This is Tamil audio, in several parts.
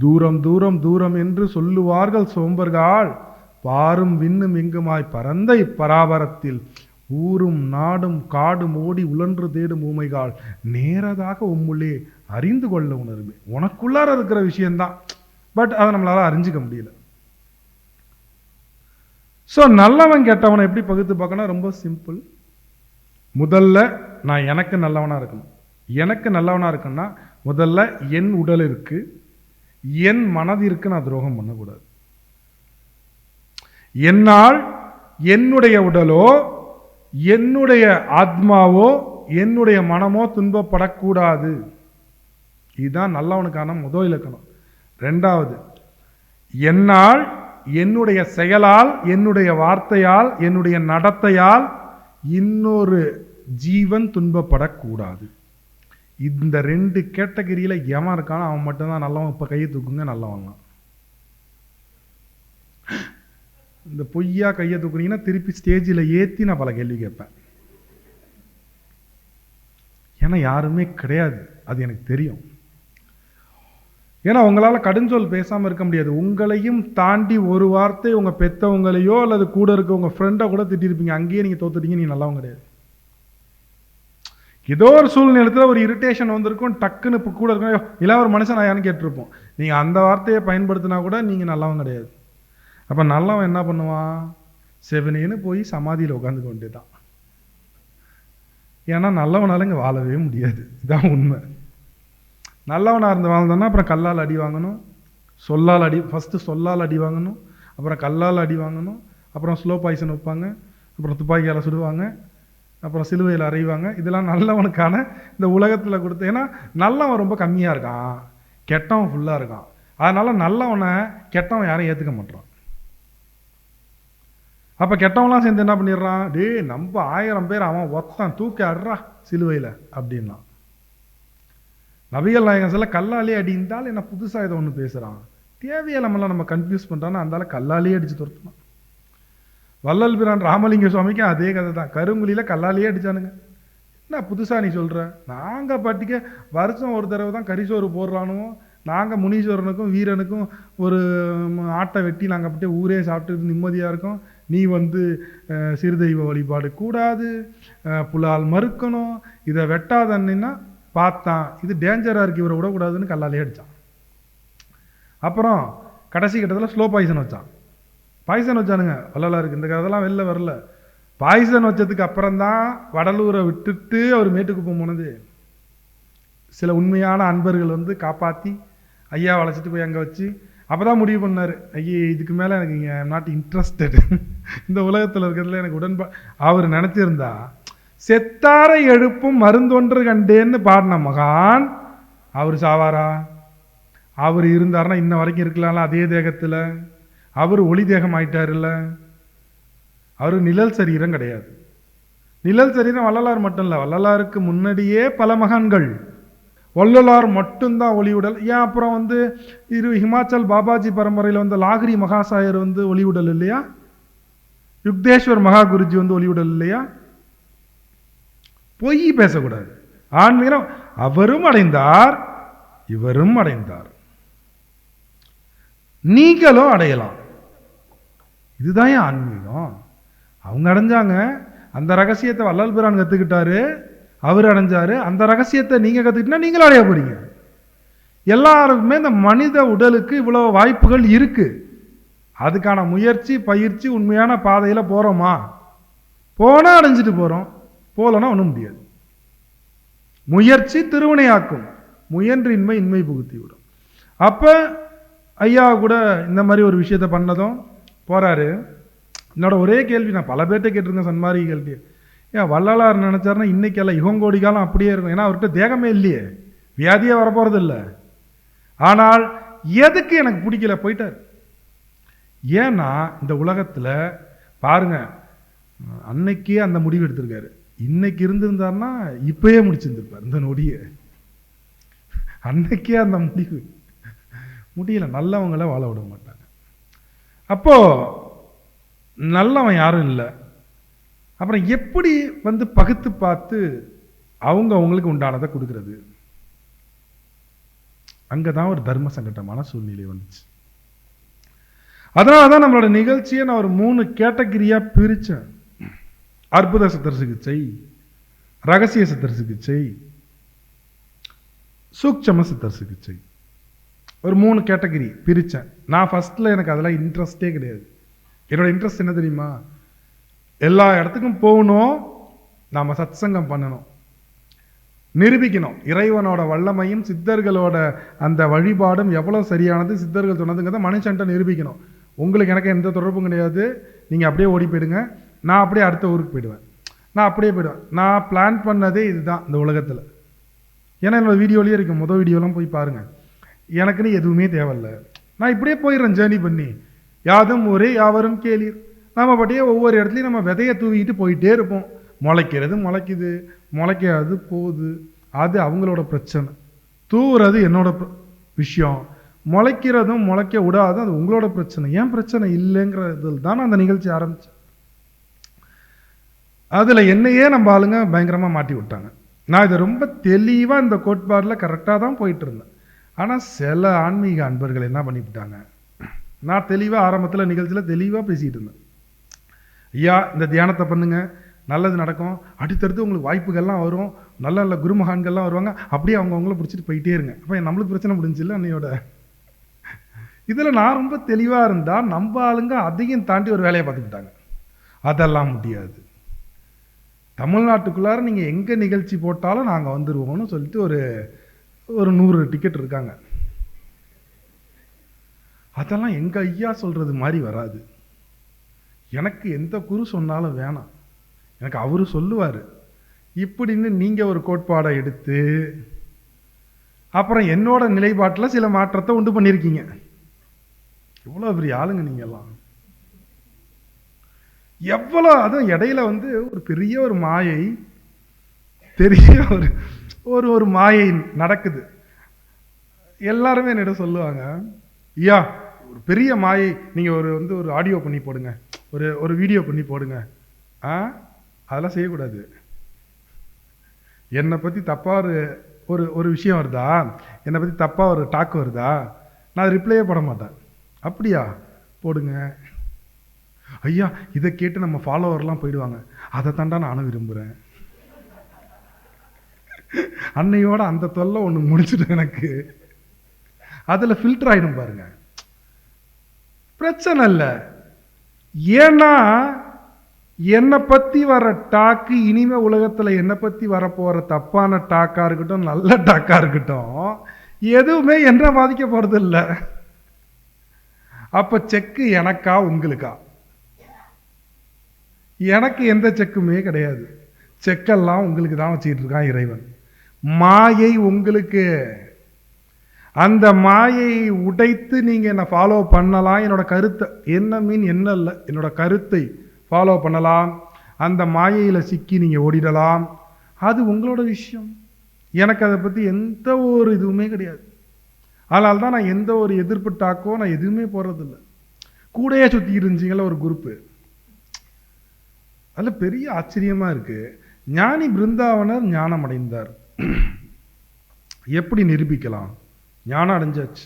தூரம் தூரம் தூரம் என்று சொல்லுவார்கள் சோம்பர்கள், பாரும் விண்ணும் எங்குமாய் பரந்த இப்பராபரத்தில் ஊரும் நாடும் காடும் ஓடி உழன்று தேடும் ஊமைகால் நேரதாக உம்முள்ளே அறிந்து கொள்ள உணர்வு. உனக்குள்ளார இருக்கிற விஷயம்தான், பட் அதை நம்மளால அறிஞ்சிக்க முடியல. ஸோ நல்லவன் கெட்டவனை எப்படி பகுத்து பார்க்கணும்? ரொம்ப சிம்பிள். முதல்ல நான் எனக்கு நல்லவனா இருக்கணும். எனக்கு நல்லவனா இருக்குன்னா முதல்ல என் உடல் இருக்கு, என் மனதிற்கு நான் துரோகம் பண்ணக்கூடாது. என்னால் என்னுடைய உடலோ என்னுடைய ஆத்மாவோ என்னுடைய மனமோ துன்பப்படக்கூடாது. இதுதான் நல்லவனுக்கான முதல் இலக்கணம். ரெண்டாவது, என்னால் என்னுடைய செயலால் என்னுடைய வார்த்தையால் என்னுடைய நடத்தையால் இன்னொரு ஜீவன் துன்பப்படக்கூடாது. இந்த ரெண்டு கேட்டகரியில எவன் இருக்கானோ அவன் மட்டும்தான் நல்லவன். இப்ப கையை தூக்குங்க, நல்லவன். இந்த பொய்யா கையை தூக்குனீங்கன்னா திருப்பி ஸ்டேஜில் ஏற்றி நான் பல கேள்வி கேட்பேன். ஏன்னா யாருமே கிடையாது, அது எனக்கு தெரியும். ஏன்னா உங்களால் கடுஞ்சொல் பேசாமல் இருக்க முடியாது. உங்களையும் தாண்டி ஒரு வார்த்தை உங்கள் பெற்றவங்களையோ அல்லது கூட இருக்க உங்கள் ஃப்ரெண்டை கூட திட்டிருப்பீங்க, அங்கேயே நீங்கள் தோத்துட்டீங்க, நீ நல்லவங்க கிடையாது. ஏதோ ஒரு சூழ்நிலத்தில் ஒரு இரிட்டேஷன் வந்திருக்கும், டக்குன்னு இப்போ கூட இருக்கும், இல்லை ஒரு மனுஷன் நான் யான்னு கேட்டிருப்போம். நீங்கள் அந்த வார்த்தையை பயன்படுத்தினா கூட நீங்கள் நல்லவங்க கிடையாது. அப்போ நல்லவன் என்ன பண்ணுவான்? செவனேன்னு போய் சமாதியில் உட்காந்துக்க வேண்டியதான். ஏன்னா நல்லவனால இங்கே வாழவே முடியாது, இதுதான் உண்மை. நல்லவனாக இருந்து வாழ்ந்தோன்னா அப்புறம் கல்லால் அடி வாங்கணும், சொல்லால் அடி, ஃபஸ்ட்டு சொல்லால் அடி வாங்கணும், அப்புறம் கல்லால் அடி வாங்கணும், அப்புறம் ஸ்லோ பாய்சன் வைப்பாங்க, அப்புறம் துப்பாக்கியால் சுடுவாங்க, அப்புறம் சிலுவையில் அறைவாங்க. இதெல்லாம் நல்லவனுக்கான இந்த உலகத்தில் கொடுத்து. ஏன்னா நல்லவன் ரொம்ப கம்மியாக இருக்கான், கெட்டவன் ஃபுல்லாக இருக்கான். அதனால் நல்லவனை கெட்டவன் யாரும் ஏற்றுக்க மாட்டான். அப்போ கெட்டவன்லாம் சேர்ந்து என்ன பண்ணிடுறான்? டே நம்ம 1000 பேர் அவன் ஒத்தான் தூக்கி அடுறா சிலுவையில் அப்படின்னா. நபிகள் நாயகம் சொல்ல கல்லாலே அடிந்தால் என்ன புதுசாக இதை ஒன்று பேசுகிறான், தேவையில்லாமலாம் நம்ம கன்ஃபியூஸ் பண்ணுறான்னு அந்தால கல்லாலேயே அடித்து துரத்துனான். வள்ளல் பிரான் ராமலிங்க சுவாமிக்கு அதே கதை தான், கருங்குழியில் கல்லாலேயே அடித்தானுங்க. என்ன புதுசாக நீ சொல்கிற? நாங்கள் பாட்டிக்க வருஷம் ஒரு தடவை தான் கரிசோறு போடுறானுவோம், நாங்கள் முனீஸ்வரனுக்கும் வீரனுக்கும் ஒரு ஆட்டை வெட்டி நாங்கள் அப்படியே ஊரே சாப்பிட்டு நிம்மதியாக இருக்கோம். நீ சிறுதெய்வ வழிபாடு கூடாது, புலால் மறுக்கணும், இதை வெட்டாதன்னா பார்த்தான், இது டேஞ்சராக இருக்குது, இவரை விடக்கூடாதுன்னு கல்லாலே அடித்தான். அப்புறம் கடைசி கட்டத்தில் ஸ்லோ பாய்சன் வச்சான். பாய்சன் வச்சானுங்க, வள்ளலாக இருக்குது. இந்த கதைலாம் வெளில வரல. பாய்சன் வச்சதுக்கு அப்புறம்தான் வடலூரை விட்டுட்டு அவர் மேட்டுக்குப்பம் போனது. சில உண்மையான அன்பர்கள் காப்பாற்றி ஐயா வளைச்சிட்டு போய் அங்கே வச்சு அப்போ தான் முடிவு பண்ணார், ஐயே இதுக்கு மேலே எனக்கு இங்கே நாட் இன்ட்ரெஸ்டட், இந்த உலகத்தில் இருக்கிறதுல எனக்கு உடன்பாடு. அவர் நினச்சிருந்தா செத்தாரை எழுப்பும் மருந்தொன்று கண்டேன்னு பாடின மகான் அவர் சாவாரா? அவர் இருந்தார்னா இன்ன வரைக்கும் இருக்கலாம்ல அதே தேகத்தில். அவர் ஒளி தேகம் ஆயிட்டாருல்ல, அவர் நிழல் சரீரம் கிடையாது. நிழல் சரீரம் வள்ளலார் மட்டும் இல்லை, வள்ளலாருக்கு முன்னாடியே பல மகான்கள். வள்ளலார் மட்டும்தான் ஒளிவுடல். ஏன் அப்புறம் ஹிமாச்சல் பாபாஜி பரம்பரையில் லாகிரி மகாசாயர் ஒளிவுடல் இல்லையா? யுக்தேஸ்வர் மகா குருஜி ஒளிவுடல் இல்லையா? பொய் பேசக்கூடாது. ஆன்மீகம் அவரும் அடைந்தார், இவரும் அடைந்தார், நீங்களும் அடையலாம். இதுதான் ஆன்மீகம். அவங்க அடைஞ்சாங்க, அந்த ரகசியத்தை வள்ளல் பிரான் கத்துக்கிட்டாரு, அவர் அடைஞ்சாரு. அந்த ரகசியத்தை நீங்க கத்துக்கிட்டா நீங்களும் அடைய போறீங்க. எல்லாருக்குமே இந்த மனித உடலுக்கு இவ்வளவு வாய்ப்புகள் இருக்கு. அதுக்கான முயற்சி பயிற்சி உண்மையான பாதையில போறோமா? போனா அடைஞ்சிட்டு போறோம், போலனா ஒன்றும் முடியாது. முயற்சி திருவினையாக்கும், முயன்றின்மை இன்மை புகுத்தி விடும். அப்ப ஐயா கூட இந்த மாதிரி ஒரு விஷயத்த பண்ணதும் போறாரு. என்னோட ஒரே கேள்வி, நான் பல பேர்ட்ட கேட்டிருக்கேன் சன்மாரி கேள்வி, ஏன் வள்ளலார் நினைச்சாருன்னா இன்னைக்கெல்லாம் யுகங்கோடி காலம் அப்படியே இருக்கும். ஏன்னா அவர்கிட்ட தேகமே இல்லையே, வியாதியே வரப்போறது இல்லை. ஆனால் எதுக்கு எனக்கு பிடிக்கல, போயிட்டார். ஏன்னா இந்த உலகத்துல பாருங்க, அன்னைக்கே அந்த முடிவு எடுத்திருக்காரு. இன்னைக்கு இருந்திருந்தாருன்னா இப்பயே முடிச்சிருந்திருப்பார் இந்த நொடிய. அன்னைக்கே அந்த முடிவு முடியல. நல்லவங்களை வாழ விட மாட்டாங்க. அப்போ நல்லவன் யாரும் இல்லை. அப்புறம் எப்படி பகுத்து பார்த்து அவங்களுக்கு உண்டானதை கொடுக்கறது? அங்கதான் ஒரு தர்ம சங்கடமான சூழ்நிலை வந்துச்சு. அதனாலதான் நம்மளோட நிகழ்ச்சியை நான் ஒரு 3 கேட்டகரியா பிரிச்சேன். அற்புத சித்தர் சிகிச்சை, ரகசிய சித்தர் சிகிச்சை, சூட்சம சித்தர் சிகிச்சை, ஒரு 3 கேட்டகரி பிரிச்சேன். நான் ஃபர்ஸ்ட்ல எனக்கு அதெல்லாம் இன்ட்ரெஸ்டே கிடையாது. என்னோட இன்ட்ரெஸ்ட் என்ன தெரியுமா? எல்லா இடத்துக்கும் போகணும், நாம சத்சங்கம் பண்ணணும், நிரூபிக்கணும் இறைவனோட வல்லமையும் சித்தர்களோட அந்த வழிபாடும் எவ்வளவு சரியானது, சித்தர்கள் சொன்னதுங்கிறத மனுஷன்ட்ட நிரூபிக்கணும். உங்களுக்கு எனக்கு எந்த தொடர்பும் கிடையாது. நீங்க அப்படியே ஓடி போயிடுங்க, நான் அப்படியே அடுத்த ஊருக்கு போயிடுவேன், நான் அப்படியே போயிடுவேன். நான் பிளான் பண்ணதே இதுதான் இந்த உலகத்துல. ஏன்னா என்னோட வீடியோலயே இருக்கு, முதல் வீடியோலாம் போய் பாருங்க. எனக்குன்னு எதுவுமே தேவையில்லை, நான் இப்படியே போயிடுறேன் ஜேர்னி பண்ணி. யாதும் ஒரே யாவரும் கேளீர். நம்ம பட்டியே ஒவ்வொரு இடத்துலையும் நம்ம விதையை தூவிட்டு போயிட்டே இருப்போம். முளைக்கிறது முளைக்குது, முளைக்காது போகுது, அது அவங்களோட பிரச்சனை. தூவுறது என்னோட விஷயம், முளைக்கிறதும் முளைக்க விடாது அது உங்களோட பிரச்சனை. ஏன் பிரச்சனை இல்லைங்கிறதுல தான் அந்த நிகழ்ச்சி ஆரம்பிச்சேன். அதுல என்னையே நம்ம ஆளுங்க பயங்கரமா மாட்டி விட்டாங்க. நான் இதை ரொம்ப தெளிவா இந்த கோட்பாடுல கரெக்டா தான் போயிட்டு இருந்தேன். ஆனா சில ஆன்மீக அன்பர்கள் என்ன பண்ணிவிட்டாங்க, நான் தெளிவா ஆரம்பத்துல நிகழ்ச்சியில தெளிவா பேசிட்டு இருந்தேன். ஐயா இந்த தியானத்தை பண்ணுங்க, நல்லது நடக்கும், அடுத்தடுத்து உங்களுக்கு வாய்ப்புகள்லாம் வரும், நல்ல நல்ல குருமகான்கள்லாம் வருவாங்க, அப்படியே அவங்கள பிடிச்சிட்டு போயிட்டே இருங்க. அப்போ நம்மளுக்கு பிரச்சனை முடிஞ்சில்ல அன்னையோட. இதில் நான் ரொம்ப தெளிவாக இருந்தால் நம்ம ஆளுங்க அதையும் தாண்டி ஒரு வேலையை பார்த்துக்கிட்டாங்க. அதெல்லாம் முடியாது, தமிழ்நாட்டுக்குள்ளார நீங்கள் எங்கே நிகழ்ச்சி போட்டாலும் நாங்கள் வந்துடுவோம்னு சொல்லிட்டு ஒரு 100 டிக்கெட் இருக்காங்க. அதெல்லாம் எங்கள் ஐயா சொல்கிறது மாதிரி வராது. எனக்கு எந்த குரு சொன்னாலும் வேணாம், எனக்கு அவரு சொல்லுவார் இப்படின்னு. நீங்கள் ஒரு கோட்பாடை எடுத்து அப்புறம் என்னோட நிலைப்பாட்டில் சில மாற்றத்தை உண்டு பண்ணியிருக்கீங்க. எவ்வளோ பெரிய ஆளுங்க நீங்கெல்லாம், எவ்வளோ. அதுவும் இடையில ஒரு பெரிய ஒரு மாயை, பெரிய ஒரு மாயை நடக்குது. எல்லாருமே என்னிடம் சொல்லுவாங்க, ஐயா ஒரு பெரிய மாயை, நீங்கள் ஒரு ஆடியோ பண்ணி போடுங்க, ஒரு வீடியோ பண்ணி போடுங்க. அதெல்லாம் செய்யக்கூடாது. என்னை பற்றி தப்பாக ஒரு விஷயம் வருதா, என்னை பற்றி தப்பாக ஒரு டாக் வருதா, நான் ரிப்ளையே போட மாட்டேன். அப்படியா போடுங்க. ஐயா இதை கேட்டு நம்ம ஃபாலோவர்லாம் போயிடுவாங்க, அதை தாண்டா நானும் விரும்புகிறேன். அன்னையோட அந்த தொல்லை ஒன்று முடிச்சுட்டு எனக்கு அதில் ஃபில்டர் ஆகிடும் பாருங்க. பிரச்சனை இல்லை, ஏன்னா என்னை பற்றி வர டாக்கு இனிமே உலகத்தில் என்னை பற்றி வரப்போகிற தப்பான டாக்காக இருக்கட்டும் நல்ல டாக்காக இருக்கட்டும் எதுவுமே என்ன பாதிக்க போகிறது இல்லை. அப்போ செக்கு எனக்கா உங்களுக்கா? எனக்கு எந்த செக்குமே கிடையாது. செக்கெல்லாம் உங்களுக்கு தான் வச்சுக்கிட்டு இருக்கான் இறைவன். மாயை உங்களுக்கு. அந்த மாயை உடைத்து நீங்கள் என்னை ஃபாலோ பண்ணலாம். என்னோட கருத்தை என்ன என்ன இல்லை, என்னோட கருத்தை ஃபாலோ பண்ணலாம். அந்த மாயையில் சிக்கி நீங்கள் ஓடிடலாம், அது உங்களோட விஷயம். எனக்கு அதை பற்றி எந்த ஒரு இதுவுமே கிடையாது. அதனால தான் நான் எந்த ஒரு எதிர்ப்பு டாக்கோ நான் எதுவுமே போடுறதில்ல. கூடையே சுற்றி இருந்துச்சிங்கள ஒரு குரூப்பு, அதில் பெரிய ஆச்சரியமாக இருக்குது. ஞானி பிருந்தாவனர் ஞானம் அடைந்தார், எப்படி நிரூபிக்கலாம்? ஞானம் அடைஞ்சாச்சு,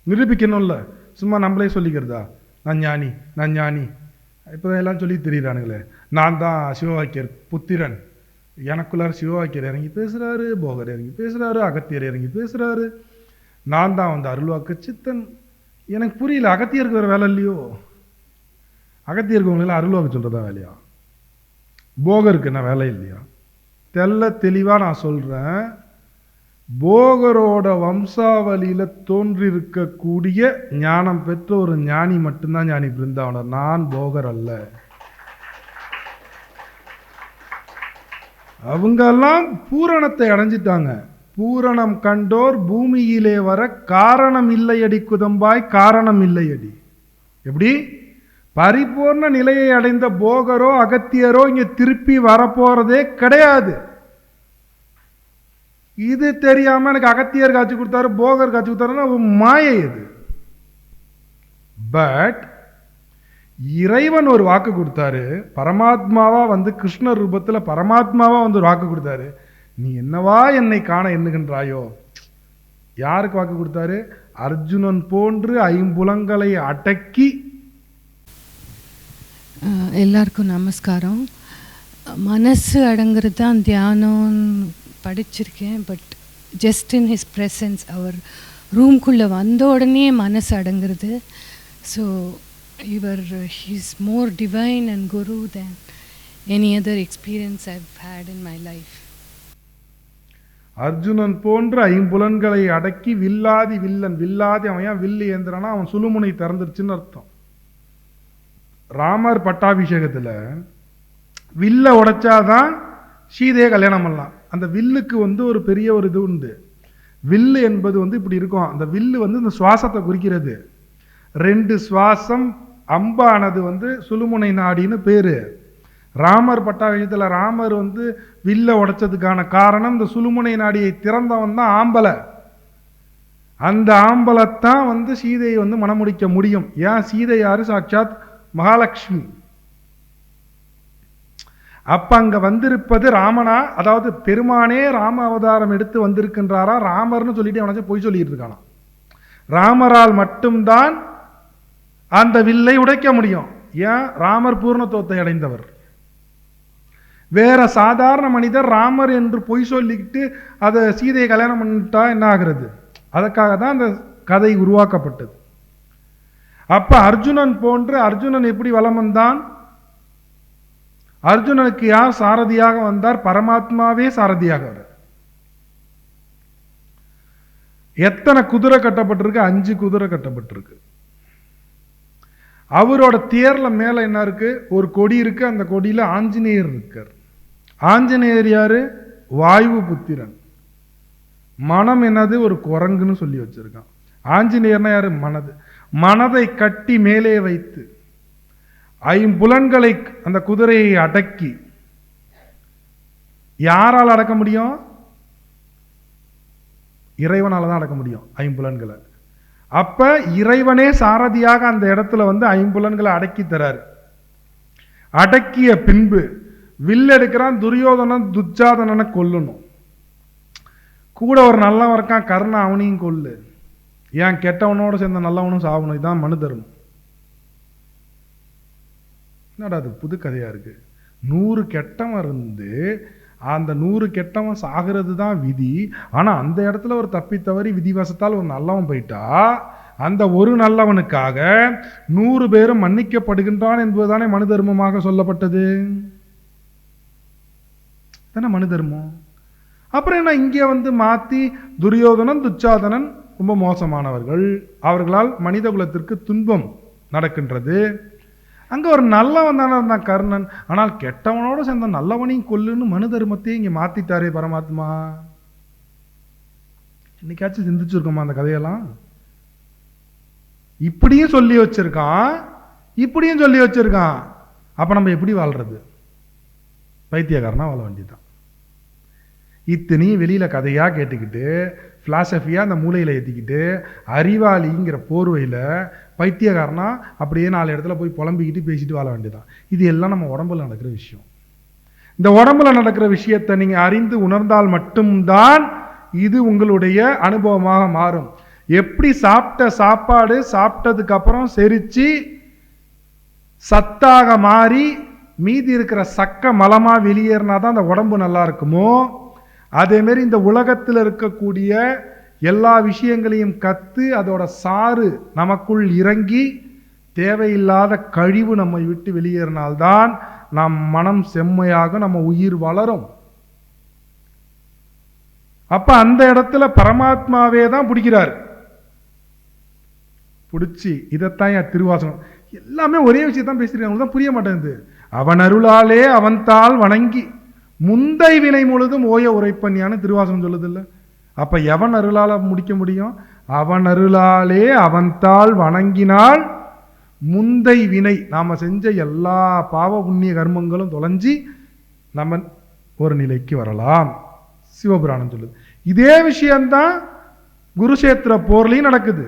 நிரூபிக்கணும்ல. சும்மா நம்மளே சொல்லிக்கிறதா, நான் ஞானி நான் ஞானி. இப்போ எல்லாம் சொல்லி தெரியுறானுங்களே, நான் தான் சிவவாக்கியர் புத்திரன், எனக்குள்ளார சிவவாக்கியர் இறங்கி பேசுகிறாரு, போகர் இறங்கி பேசுகிறாரு, அகத்தியர் இறங்கி பேசுகிறாரு, நான் தான் அருள்வாக்கு சித்தன். எனக்கு புரியல, அகத்தியருக்கு வேறு வேலை இல்லையோ? அகத்தியருக்கு உங்களெல்லாம் அருள்வாக்கு சொல்கிறதா வேலையா? போகருக்கு என்ன வேலை இல்லையா? தெளிவாக நான் சொல்கிறேன், போகரோட வம்சாவளியில் தோன்றிருக்கக்கூடிய ஞானம் பெற்ற ஒரு ஞானி மட்டும்தான் ஞானி பிருந்தாவனர். நான் போகர் அல்ல. அவங்கெல்லாம் பூரணத்தை அடைஞ்சிட்டாங்க. பூரணம் கண்டோர் பூமியிலே வர காரணம் இல்லையடி குதம்பாய், காரணம் இல்லையடி. எப்படி? பரிபூர்ண நிலையை அடைந்த போகரோ அகத்தியரோ இங்க திருப்பி வரப்போறதே கிடையாது. இது தெரியாம எனக்கு அகத்தியர் காட்சி கொடுத்தாரு, போகர் காட்சி கொடுத்தாருன்னா மாயை இது. பட் இறைவன் ஒரு வாக்கு கொடுத்தாரு, பரமாத்மாவா கிருஷ்ண ரூபத்துல பரமாத்மாவா ஒரு வாக்கு கொடுத்தாரு, நீ என்னவா என்னை காண எண்ணுகின்றாயோ யாருக்கு வாக்கு கொடுத்தாரு? அர்ஜுனன் போன்று ஐம்புலங்களை அடக்கி. எல்லாருக்கும் நமஸ்காரம். மனசு அடங்குறது தான் தியானம் படிச்சிருக்கேன். But just in his presence, அவர் ரூம்குள்ளே வந்த உடனே மனசு அடங்குறது. So he's more divine and guru than any other experience I've had in my life. Arjunan போன்ற ஐம்புலன்களை அடக்கி வில்லாதி வில்லன். வில்லாதி அவன் ஏன் வில்லு ஏந்திரனா, அவன் சுழுமுனை திறந்துருச்சுன்னு அர்த்தம். ராமர் பட்டாபிஷேகத்தில் வில்ல உடைச்சாதான் சீதையை கல்யாணம் பண்ணலாம். அந்த வில்லுக்கு ஒரு பெரிய ஒரு இது உண்டு. வில்லு என்பது இப்படி இருக்கும். அந்த வில்லு இந்த சுவாசத்தை குறிக்கிறது. 2 சுவாசம். அம்பானது சுழுமுனை நாடின்னு பேரு. ராமர் பட்டாபிஷேகத்தில் ராமர் வில்ல உடைச்சதுக்கான காரணம் இந்த சுழுமுனை நாடியை திறந்தவன் தான் ஆம்பலை. அந்த ஆம்பலைத்தான் சீதையை மணமுடிக்க முடியும். ஏன்? சீதை யாரு? சாட்சாத் மகாலட்சுமி. அப்ப அங்க வந்திருப்பது ராமனா, அதாவது பெருமானே ராம அவதாரம் எடுத்து வந்திருக்கின்றாரா? ராமர்னு சொல்லிட்டு அவனாச்சும் பொய் சொல்லிட்டு இருக்கானா? ராமரால் மட்டும்தான் அந்த வில்லை உடைக்க முடியும். ஏன்? ராமர் பூர்ணத்துவத்தை அடைந்தவர். வேற சாதாரண மனிதர் ராமர் என்று பொய் சொல்லிக்கிட்டு அதை சீதையை கல்யாணம் பண்ணிட்டா என்ன ஆகிறது? அதற்காக தான் அந்த கதை உருவாக்கப்பட்டது. அப்ப அர்ஜுனன் போன்று அர்ஜுனன் எப்படி வலம் வந்தான்? அர்ஜுனனுக்கு யார் சாரதியாக வந்தார்? பரமாத்மாவே சாரதியாக வர. எத்தனை குதிரை கட்டப்பட்டிருக்கு? 5 குதிரை கட்டப்பட்டிருக்கு. அவரோட தேர்ல மேல என்ன இருக்கு? ஒரு கொடி இருக்கு. அந்த கொடியில ஆஞ்சநேயர் இருக்கார். ஆஞ்சநேயர் யாரு? வாயு புத்திரன். மனம் என்னது? ஒரு குரங்குன்னு சொல்லி வச்சிருக்கான். ஆஞ்சநேயர்னா யாரு? மனது. மனதை கட்டி மேலே வைத்து ஐம்புலன்களை அந்த குதிரையை அடக்கி. யாரால் அடக்க முடியும்? இறைவனால தான் அடக்க முடியும் ஐம்புலன்களை. அப்ப இறைவனே சாரதியாக அந்த இடத்துல ஐம்புலன்களை அடக்கி தராரு. அடக்கிய பின்பு வில் எடுக்கிறான். துரியோதனன் துச்சாதனனை கொல்லணும். கூட ஒரு நல்லவன் இருக்கான், கர்ணன், அவனையும் கொல்லு. ஏன்? கெட்டவனோட சேர்ந்த நல்லவனும் சாவணும். இதுதான் மனு தர்மம். என்னடா அது புது கதையா இருக்கு? 100 கெட்டவன் இருந்து அந்த 100 கெட்டவன் சாகிறது தான் விதி. ஆனா அந்த இடத்துல ஒரு தப்பி தவறி விதிவசத்தால் ஒரு நல்லவன் போயிட்டா அந்த ஒரு நல்லவனுக்காக 100 பேரும் மன்னிக்கப்படுகின்றான் என்பதுதானே மனு தர்மமாக சொல்லப்பட்டது. தானே மனு தர்மம். அப்புறம் என்ன இங்கே மாத்தி துரியோதனன் துச்சாதனன் ரொம்ப மோசமானவர்கள், அவர்களால் மனித குலத்திற்கு துன்பம் நடக்கின்றது. அங்க ஒரு நல்லவன் தானே இருந்தான் கர்ணன். ஆனால் கெட்டவனோட சேர்ந்த நல்லவனையும் கொல்லுன்னு மனு தர்மத்தையும் இங்க மாத்திட்டாரே பரமாத்மா. இன்னைக்காச்சும் சிந்திச்சிருக்கோமா அந்த கதையெல்லாம்? இப்படியும் சொல்லி வச்சிருக்கான், இப்படியும் சொல்லி வச்சிருக்கான். அப்ப நம்ம எப்படி வாழ்றது? பைத்தியக்காரனா வாழ வேண்டியதுதான். இத்தனையும் வெளியில கதையா கேட்டுக்கிட்டு பிலாசபியா அந்த மூளையில ஏத்திக்கிட்டு அறிவாளிங்கிற போர்வையில பைத்தியக்காரனா அப்படியே 4 இடத்துல போய் புலம்பிக்கிட்டு பேசிட்டு வாழ வேண்டியதான். இது எல்லாம் நம்ம உடம்புல நடக்கிற விஷயம். இந்த உடம்புல நடக்கிற விஷயத்தை நீங்க அறிந்து உணர்ந்தால் மட்டும்தான் இது உங்களுடைய அனுபவமாக மாறும். எப்படி சாப்பிட்ட சாப்பாடு சாப்பிட்டதுக்கு அப்புறம் செரிச்சு சத்தாக மாறி மீதி இருக்கிற சக்க மலமா வெளியேறினா தான் அந்த உடம்பு நல்லா இருக்குமோ, அதே மாதிரி இந்த உலகத்தில் இருக்கக்கூடிய எல்லா விஷயங்களையும் கத்து அதோட சாறு நமக்குள் இறங்கி தேவையில்லாத கழிவு நம்மை விட்டு வெளியேறினால்தான் நம் மனம் செம்மையாக நம்ம உயிர் வளரும். அப்ப அந்த இடத்துல பரமாத்மாவே தான் பிடிக்கிறார். பிடிச்சி இதைத்தான் என் திருவாசகம் எல்லாமே ஒரே விஷயத்தான் பேசிருக்காங்க, தான் புரிய மாட்டேங்குது. அவன் அருளாலே அவன் தாள் வணங்கி முந்தை வினை முழுதும் ஓய உரைப்பன்யான்னு திருவாசகம் சொல்லுது இல்ல. அப்ப எவன் அருளால முடிக்க முடியும்? அவன் அருளாலே அவன் தாள் வணங்கினால் முந்தை வினை, நாம செஞ்ச எல்லா பாவ புண்ணிய கர்மங்களும் தொலைஞ்சி நம்ம ஒரு நிலைக்கு வரலாம். சிவபுராணம் சொல்லுது. இதே விஷயம்தான் குருஷேத்திர போர்லையும் நடக்குது.